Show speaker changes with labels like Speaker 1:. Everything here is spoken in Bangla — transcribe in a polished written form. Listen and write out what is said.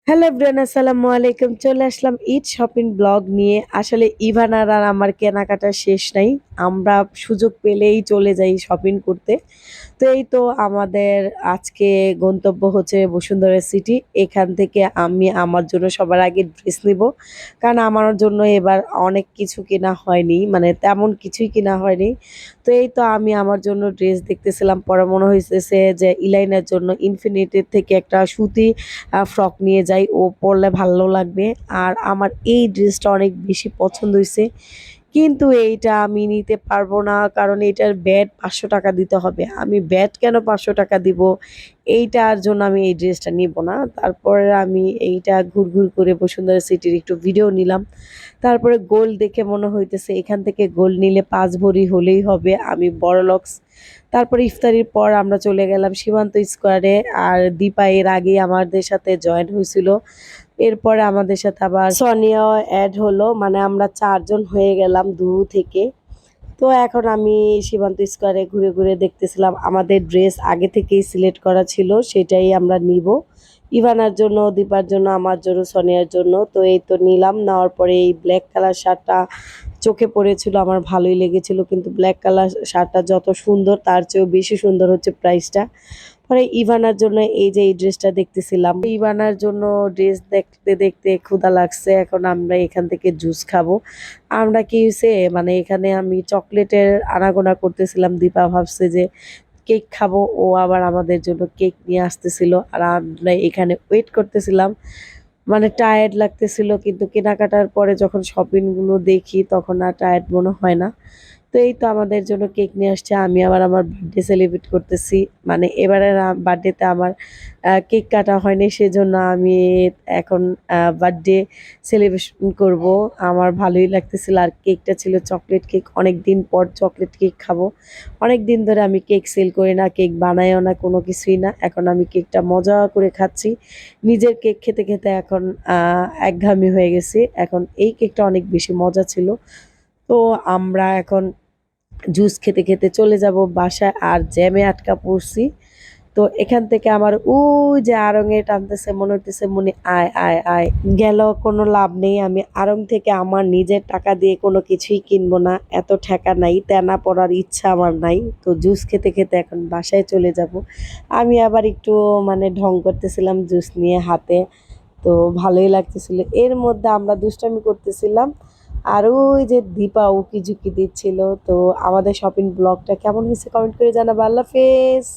Speaker 1: হ্যালো এভরিওয়ান, আসসালামু আলাইকুম। চলে আসলাম ঈদ শপিং ব্লগ নিয়ে। আসলে ইভানার আর আমার কেনাকাটার শেষ নাই। আমরা সুযোগ পেলেই চলে যাই শপিং করতে। তো এই তো আমাদের আজকে গন্তব্য হচ্ছে বসুন্ধরা সিটি। এখান থেকে আমি আমার জন্য সবার আগে ড্রেস নিবো। কারণ আমার জন্য এবার অনেক কিছু কেনা হয়নি। মানে তেমন কিছুই কেনা হয়নি। তো এই তো আমি আমার জন্য ড্রেস দেখতেছিলাম। পরে মনে হইতেছে যে ইলাইনার জন্য ইনফিনিটির থেকে একটা সুতি ফ্রক নিয়ে যাই। ও পড়লে ভালো লাগবে। আর আমার এই ড্রেসটা অনেক বেশি পছন্দ হইছে। কিন্তু এইটা আমি নিতে পারবো না। কারণ এইটার ভ্যাট ৳৫০০ দিতে হবে। আমি ভ্যাট কেন ৳৫০০ দিব? এইটার জন্য আমি এই ড্রেসটা নিব না। তারপরে আমি এইটা ঘুরঘুর করে বসুন্ধরা সিটির একটু ভিডিও নিলাম। তারপরে গোল্ড দেখে মনে হইতেছে এখান থেকে গোল্ড নিলে ৫ ভরি হলেই হবে। আমি বড়লোকস। তারপরে ইফতারির পর আমরা চলে গেলাম সীমান্ত স্কোয়ারে। আর দীপা এর আগেই আমাদের সাথে জয়েন হয়েছিল। এরপরে আমাদের সাথে আবার সোনিয়াও এড হলো। মানে আমরা ৪ জন হয়ে গেলাম দূর থেকে। তো এখন আমি সীমান্ত স্কোয়ারে ঘুরে, ঘুরে দেখতেছিলাম। আমাদের ড্রেস আগে থেকেই সিলেক্ট করা ছিল, সেটাই আমরা নিবো। ইভানার জন্য, দীপার জন্য, আমার জন্য, সোনিয়ার জন্য। তো এই তো নিলাম। নেওয়ার পরে এই ব্ল্যাক কালার শার্টটা চোখে পড়েছিল, আমার ভালোই লেগেছিল। কিন্তু ব্ল্যাক কালার শার্টটা যত সুন্দর তার চেয়েও বেশি সুন্দর হচ্ছে প্রাইসটা। পরে ইভানার জন্য এই যে এই ড্রেসটা দেখতেছিলাম। ইভানার জন্য ড্রেস দেখতে, দেখতে ক্ষুধা লাগছে। এখন আমরা এখান থেকে জুস খাবো। আমরা কি হইছে মানে এখানে আমি চকলেটের আনাগোনা করতেছিলাম। দীপা ভাবছে যে কেক খাবো। ও আবার আমাদের জন্য কেক নিয়ে আসতেছিল। আর আমরা এখানে ওয়েট করতেছিলাম। মানে টায়ার্ড লাগতেছিল, কিন্তু কেনাকাটার পরে যখন শপিং গুলো দেখি তখন আর টায়ার্ড মনে হয় না। তো এই তো আমাদের জন্য কেক নিয়ে আসছে। আমি আবার আমার বার্থডে সেলিব্রেট করতেছি। মানে এবারের বার্থডেতে আমার কেক কাটা হয়নি, সেজন্য আমি এখন বার্থডে সেলিব্রেশন করব। আমার ভালোই লাগতেছিল। আর কেকটা ছিল চকলেট কেক। অনেকদিন পর চকলেট কেক খাবো। অনেকদিন ধরে আমি কেক সেল করি না, কেক বানাইও না, কোনো কিছুই না। এখন আমি কেকটা মজা করে খাচ্ছি। নিজের কেক খেতে, খেতে এখন একঘামি হয়ে গেছি। এখন এই কেকটা অনেক বেশি মজা ছিল। তো আমরা এখন জুস খেতে, খেতে চলে যাব বাসায়। আর জ্যামে আটকা পড়ছি। তো এখান থেকে আমার ওই যে আড়ং-এ টানতেছে, মনে হইতেছে মনে আয়, আয়, আয়। গেলেও কোনো লাভ নেই। আমি আড়ং থেকে আমার নিজের টাকা দিয়ে কোনো কিছুই কিনবো না। এত ঠেকা নাই, তেনা পড়ার ইচ্ছা আমার নাই। তো জুস খেতে, খেতে এখন বাসায় চলে যাব। আমি আবার একটু মানে ঢং করতেছিলাম জুস নিয়ে হাতে। তো ভালোই লাগতেছিল। এর মধ্যে আমরা দুষ্টামি করতেছিলাম। আর ওই যে দীপা উকি ঝুঁকি দিচ্ছিল। তো আমাদের শপিং ব্লগটা কেমন হয়েছে কমেন্ট করে জানাবো। আল্লাহ হাফেজ।